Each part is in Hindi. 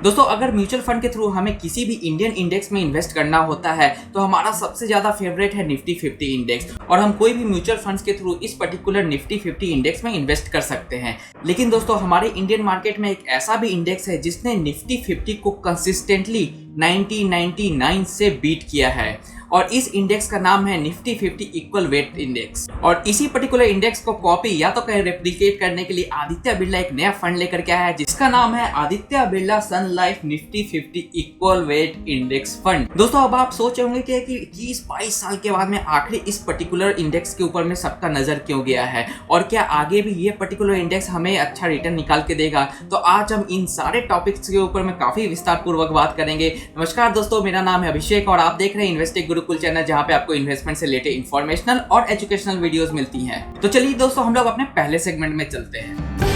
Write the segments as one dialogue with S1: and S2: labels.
S1: दोस्तों अगर म्यूचुअल फंड के थ्रू हमें किसी भी इंडियन इंडेक्स में इन्वेस्ट करना होता है तो हमारा सबसे ज्यादा फेवरेट है निफ्टी 50 इंडेक्स, और हम कोई भी म्यूचुअल फंड्स के थ्रू इस पर्टिकुलर निफ्टी 50 इंडेक्स में इन्वेस्ट कर सकते हैं। लेकिन दोस्तों हमारे इंडियन मार्केट में एक ऐसा भी इंडेक्स है जिसने निफ्टी 50 को कंसिस्टेंटली 1999 से बीट किया है, और इस इंडेक्स का नाम है निफ्टी 50 इक्वल वेट इंडेक्स। और इसी पर्टिकुलर इंडेक्स को कॉपी या तो कहीं रेप्लिकेट करने के लिए आदित्य बिरला एक नया फंड लेकर के आया है जिसका नाम है Aditya Birla Sun Life Nifty 50 equal weight index fund. दोस्तों अब आप सोच होंगे कि 21-22 साल के बाद में आखिर इस पर्टिकुलर इंडेक्स के ऊपर में सबका नजर क्यों गया है, और क्या आगे भी ये पर्टिकुलर इंडेक्स हमें अच्छा रिटर्न निकाल के देगा। तो आज हम इन सारे टॉपिक्स के ऊपर में काफी विस्तार पूर्वक बात करेंगे। नमस्कार दोस्तों, मेरा नाम है अभिषेक और आप देख रहे हैं इन्वेस्टिंग गुरुकुल चैनल, जहां पे आपको इन्वेस्टमेंट से रिलेटेड इंफॉर्मेशनल और एजुकेशनल वीडियोस मिलती हैं। तो चलिए दोस्तों हम लोग अपने पहले सेगमेंट में चलते हैं।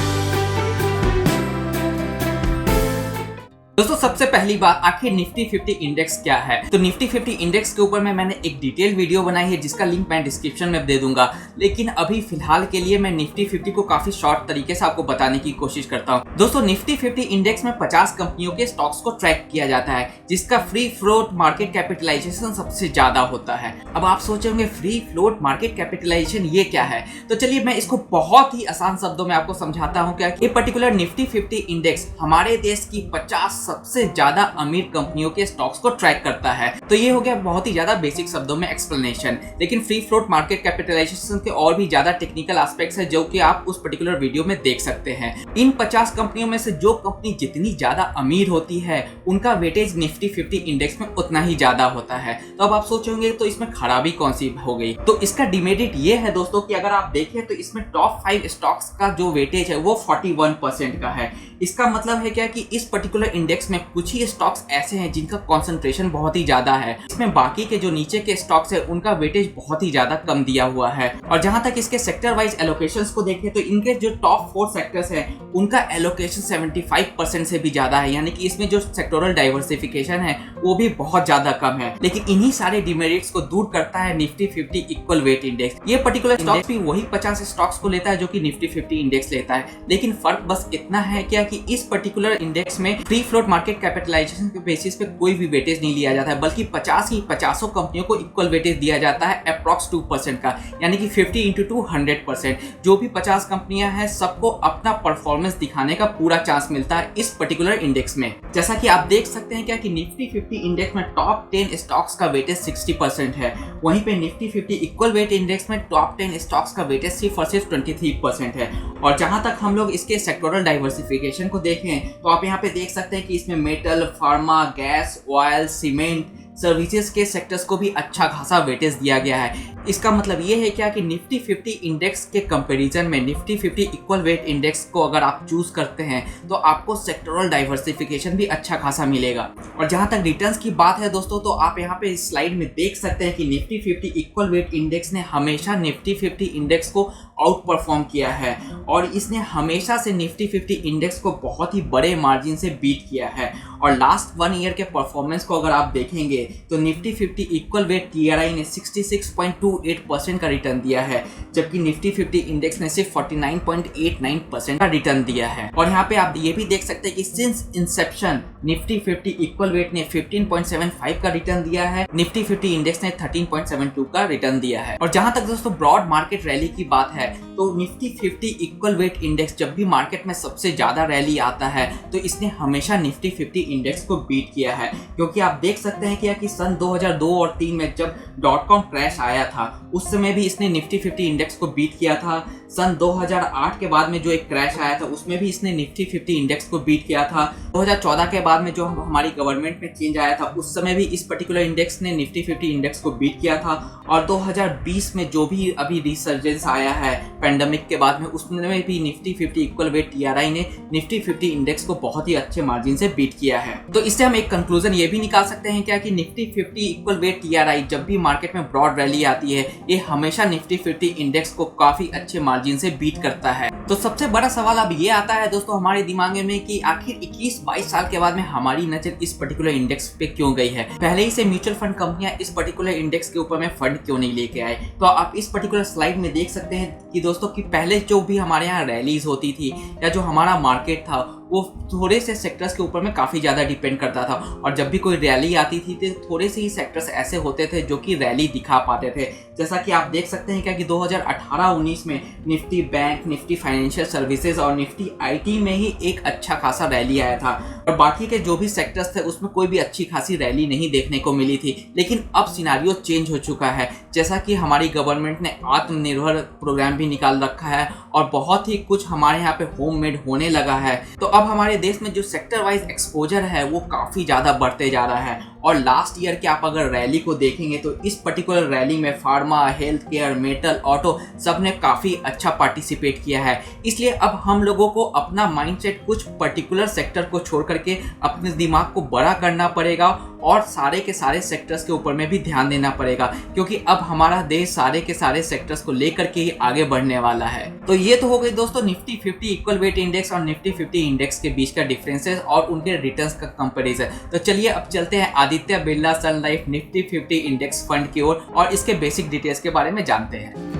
S1: दोस्तों सबसे पहली बात, आखिर निफ्टी 50 इंडेक्स क्या है। तो निफ्टी 50 इंडेक्स के ऊपर में मैंने एक डिटेल वीडियो बनाई है जिसका लिंक मैं डिस्क्रिप्शन में दे दूंगा, लेकिन अभी फिलहाल के लिए मैं निफ्टी 50 को काफी शॉर्ट तरीके से आपको बताने की कोशिश करता हूं। दोस्तों निफ्टी 50 इंडेक्स में 50 कंपनियों के स्टॉक्स को ट्रैक किया जाता है जिसका फ्री फ्लोट मार्केट कैपिटलाइजेशन सबसे ज्यादा होता है। अब आप सोचेंगे फ्री फ्लोट मार्केट कैपिटलाइजेशन ये क्या है, तो चलिए मैं इसको बहुत ही आसान शब्दों में आपको समझाता हूं। क्या ये पर्टिकुलर निफ्टी 50 इंडेक्स हमारे देश की 50 सबसे ज्यादा अमीर कंपनियों के स्टॉक्स को ट्रैक करता है। तो ये हो गया बहुत ही ज्यादा बेसिक शब्दों में एक्सप्लेनेशन, लेकिन फ्री फ्लोट मार्केट कैपिटलाइजेशन के और भी ज्यादा टेक्निकल एस्पेक्ट्स है जो कि आप उस पर्टिकुलर वीडियो में देख सकते हैं। इन 50 कंपनियों में से जो कंपनी जितनी ज्यादा अमीर होती है उनका वेटेज निफ्टी 50 इंडेक्स में उतना ही ज्यादा होता है। तो अब आप सोचेंगे तो इसमें खराबी कौन सी हो गई, तो इसका डिमेरिट ये है दोस्तों कि अगर आप देखें तो इसमें टॉप 5 स्टॉक्स का जो वेटेज है वो 41% का है। इसका मतलब है क्या कि इस पर्टिकुलर इंडेक्स में कुछ ही स्टॉक्स ऐसे हैं जिनका कंसंट्रेशन बहुत ही ज्यादा है, इसमें बाकी के जो नीचे के स्टॉक्स है उनका वेटेज बहुत ही ज्यादा कम दिया हुआ है। और जहां तक इसके सेक्टर वाइज एलोकेशंस को देखें तो इनके जो टॉप 4 सेक्टर्स हैं उनका एलोकेशन 75% से भी ज्यादा है, यानी कि इसमें जो सेक्टोरल डाइवर्सिफिकेशन है वो भी बहुत ज्यादा कम है। लेकिन इन्हीं सारे डिमेरिट्स को दूर करता है निफ्टी 50 इक्वल वेट इंडेक्स। ये पर्टिकुलर स्टॉक्स भी वही 50 स्टॉक्स को लेता है जो कि निफ्टी 50 इंडेक्स लेता है, लेकिन फर्क बस इतना है क्या कि इस पर्टिकुलर इंडेक्स में फ्री फ्लोट मार्केट कैपिटलाइजेशन के बेसिस पे कोई भी वेटेज नहीं लिया जाता है, बल्कि 50 ही 50 कंपनियों को इक्वल वेटेज दिया जाता है अप्रॉक्स 2% का, यानी कि 50 इंटू 2 100%। जो भी 50 कंपनियां हैं सबको अपना परफॉर्मेंस दिखाने का पूरा चांस मिलता है इस पर्टिकुलर इंडेक्स में। जैसा कि आप देख सकते हैं क्या कि निफ्टी 50 इंडेक्स में टॉप 10 स्टॉक्स का वेटेज 60% है, वहीं पे निफ्टी 50 इक्वल वेट इंडेक्स में टॉप 10 स्टॉक्स का वेटेज सिर्फ और सिर्फ 23% है। और जहां तक हम लोग इसके सेक्टोरल डाइवर्सिफिकेशन को देखें तो आप यहाँ पे देख सकते हैं कि इसमें metal, pharma, gas, oil, cement, services के सेक्टर्स को भी अच्छा खासा वेटेज दिया गया है। इसका मतलब ये है क्या कि निफ्टी 50 इंडेक्स के कंपैरिजन में निफ्टी 50 इक्वल वेट इंडेक्स को अगर आप चूज करते हैं तो आपको सेक्टोरल डाइवर्सिफिकेशन भी अच्छा खासा मिलेगा। और जहां तक रिटर्न्स की बात है दोस्तों, तो आप यहाँ पे इस स्लाइड में देख सकते हैं कि निफ्टी 50 इक्वल वेट इंडेक्स ने हमेशा निफ्टी 50 इंडेक्स को आउट परफॉर्म किया है, और इसने हमेशा से निफ्टी 50 इंडेक्स को बहुत ही बड़े मार्जिन से बीट किया है। और लास्ट 1 ईयर के परफॉर्मेंस को अगर आप देखेंगे तो निफ्टी 50 इक्वल वेट टीआरआई ने 66.28% का रिटर्न दिया है, जबकि निफ्टी 50 इंडेक्स ने सिर्फ 49.89% का रिटर्न दिया है। और यहाँ पे आप ये भी देख सकते हैं कि since Inception Nifty 50 equal wait ने 15.75 का रिटर्न दिया है, निफ्टी 50 इंडेक्स ने 13.72 का रिटर्न दिया है। और जहां तक दोस्तों ब्रॉड मार्केट रैली की बात है तो निफ्टी 50 इक्वल वेट इंडेक्स जब भी मार्केट में सबसे ज्यादा रैली आता है तो इसने हमेशा निफ्टी 50 इंडेक्स को बीट किया है, क्योंकि आप देख सकते हैं कि सन 2002 और 3 में जब .com क्रैश आया था उस समय भी इसने निफ्टी 50 इंडेक्स को बीट किया था। सन 2008 के बाद में जो एक क्रैश आया था उसमें भी इसने निफ्टी 50 इंडेक्स को बीट किया था। 2014 के बाद में जो हमारी गवर्नमेंट में चेंज आया था उस समय भी इस पर्टिकुलर इंडेक्स ने निफ्टी 50 इंडेक्स को बीट किया था। और 2020 में जो भी अभी रिसर्जेंस आया है पेंडेमिक के बाद में उसमें भी निफ्टी 50 इक्वल वेट टीआरआई ने निफ्टी 50 इंडेक्स को बहुत ही अच्छे मार्जिन से बीट किया है। तो इससे हम एक कंक्लूजन ये भी निकाल सकते हैं क्या कि निफ्टी 50 इक्वल वेट टीआरआई जब भी मार्केट में ब्रॉड रैली आती है ये हमेशा निफ्टी 50 इंडेक्स को काफी अच्छे मार्जिन से बीट करता है। तो सबसे बड़ा सवाल अब ये आता है दोस्तों हमारे दिमाग में कि आखिर 21-22 साल के बाद में हमारी नजर इस पर्टिकुलर इंडेक्स पे क्यों गई है। पहले ही से म्यूचुअल फंड कंपनियां इस पर्टिकुलर इंडेक्स के ऊपर में फंड क्यों नहीं लेके आए। तो आप इस पर्टिकुलर स्लाइड में देख सकते हैं कि दोस्तों कि पहले जो भी हमारे यहाँ रैलीज होती थी या जो हमारा मार्केट था वो थोड़े से सेक्टर्स के ऊपर में काफ़ी ज़्यादा डिपेंड करता था, और जब भी कोई रैली आती थी तो थोड़े से ही सेक्टर्स ऐसे होते थे जो कि रैली दिखा पाते थे। जैसा कि आप देख सकते हैं क्या कि 2018-19 में Nifty bank, Nifty financial services और निफ्टी आईटी में ही एक अच्छा खासा रैली आया था, और बाकी के जो भी सेक्टर्स थे उसमें कोई भी अच्छी खासी रैली नहीं देखने को मिली थी। लेकिन अब सिनारियो चेंज हो चुका है, जैसा कि हमारी गवर्नमेंट ने आत्मनिर्भर प्रोग्राम भी निकाल रखा है और बहुत ही कुछ हमारे यहाँ पे होममेड होने लगा है। तो अब हमारे देश में जो सेक्टर वाइज एक्सपोजर है वो काफ़ी ज़्यादा बढ़ते जा रहा है। और लास्ट ईयर के आप अगर रैली को देखेंगे तो इस पर्टिकुलर रैली में pharma, health care, metal, auto सब ने काफ़ी अच्छा पार्टिसिपेट किया है। इसलिए अब हम लोगों को अपना माइंडसेट कुछ पर्टिकुलर सेक्टर को छोड़ करके अपने दिमाग को बड़ा करना पड़ेगा और सारे के सारे सेक्टर्स के ऊपर में भी ध्यान देना पड़ेगा, क्योंकि अब हमारा देश सारे के सारे सेक्टर्स को लेकर के ही आगे बढ़ने वाला है। तो ये तो हो गई दोस्तों निफ्टी 50 इक्वल वेट इंडेक्स और निफ्टी 50 इंडेक्स के बीच का डिफरेंसेस और उनके रिटर्न्स का कंपैरिजन। तो चलिए अब चलते हैं Aditya Birla Sun Life Nifty 50 index fund की ओर और इसके बेसिक डिटेल्स के बारे में जानते हैं।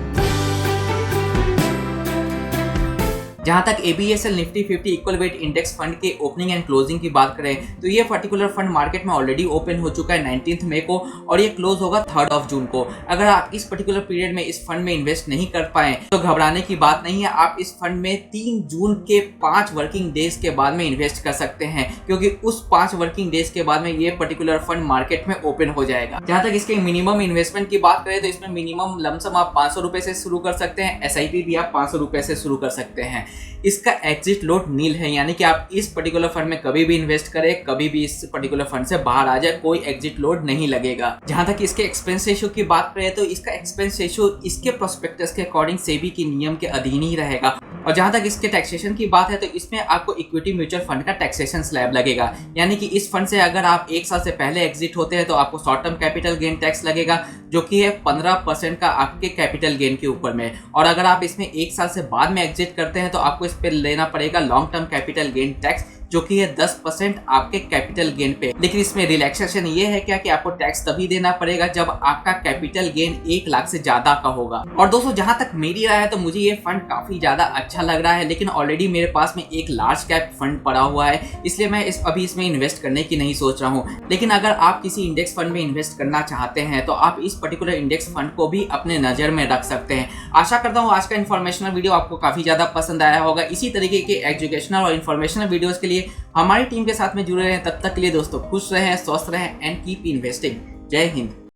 S1: जहां तक ABSL Nifty 50 equal weight index fund के ओपनिंग एंड क्लोजिंग की बात करें तो ये पर्टिकुलर फंड मार्केट में ऑलरेडी ओपन हो चुका है 19 मई को और ये क्लोज होगा 3 जून को। अगर आप इस पर्टिकुलर पीरियड में इस फंड में इन्वेस्ट नहीं कर पाए तो घबराने की बात नहीं है, आप इस फंड में 3 जून के 5 वर्किंग डेज के बाद में इन्वेस्ट कर सकते हैं, क्योंकि उस 5 वर्किंग डेज के बाद में ये पर्टिकुलर फंड मार्केट में ओपन हो जाएगा। जहां तक इसके मिनिमम इन्वेस्टमेंट की बात करें तो इसमें मिनिमम लमसम आप 500 रुपए से शुरू कर सकते हैं, SIP भी आप 500 रुपए से शुरू कर सकते हैं। इसका एग्जिट लोड नील है, यानी कि आप इस पर्टिकुलर फंड में कभी भी इन्वेस्ट करें, कभी भी इस पर्टिकुलर फंड से बाहर आ जाए, कोई एग्जिट लोड नहीं लगेगा। जहां तक इसके एक्सपेंस रेशियो की बात करें तो इसका एक्सपेंस रेशियो इसके प्रोस्पेक्टस के अकॉर्डिंग सेबी के नियम के अधीन ही रहेगा। और जहां तक इसके टैक्सेशन की बात है तो इसमें आपको इक्विटी म्यूचुअल फंड का टैक्सेशन स्लैब लगेगा, यानी कि इस फंड से अगर आप 1 साल से पहले एग्जिट होते हैं तो आपको short term capital gain tax लगेगा, जो कि है 15% का आपके कैपिटल गेन के ऊपर में। और अगर आप इसमें 1 साल से बाद में एग्जिट करते हैं तो आपको इस पर लेना पड़ेगा long term capital gain tax, जो कि है 10% आपके कैपिटल गेन पे। लेकिन इसमें रिलैक्सेशन ये है क्या कि आपको टैक्स तभी देना पड़ेगा जब आपका कैपिटल गेन 1 लाख से ज्यादा का होगा। और दोस्तों जहां तक मेरी राय है तो मुझे ये फंड काफी ज्यादा अच्छा लग रहा है, लेकिन ऑलरेडी मेरे पास में एक लार्ज कैप फंड पड़ा हुआ है, इसलिए मैं अभी इसमें इन्वेस्ट करने की नहीं सोच रहा हूँ। लेकिन अगर आप किसी इंडेक्स फंड में इन्वेस्ट करना चाहते हैं तो आप इस पर्टिकुलर इंडेक्स फंड को भी अपने नजर में रख सकते हैं। आशा करता हूँ आज का इन्फॉर्मेशनल वीडियो आपको काफी ज्यादा पसंद आया होगा। इसी तरीके के एजुकेशनल और इन्फॉर्मेशनल वीडियोस के लिए हमारी टीम के साथ में जुड़े रहें। तब तक के लिए दोस्तों खुश रहें, स्वस्थ रहें एंड कीप इन्वेस्टिंग। जय हिंद।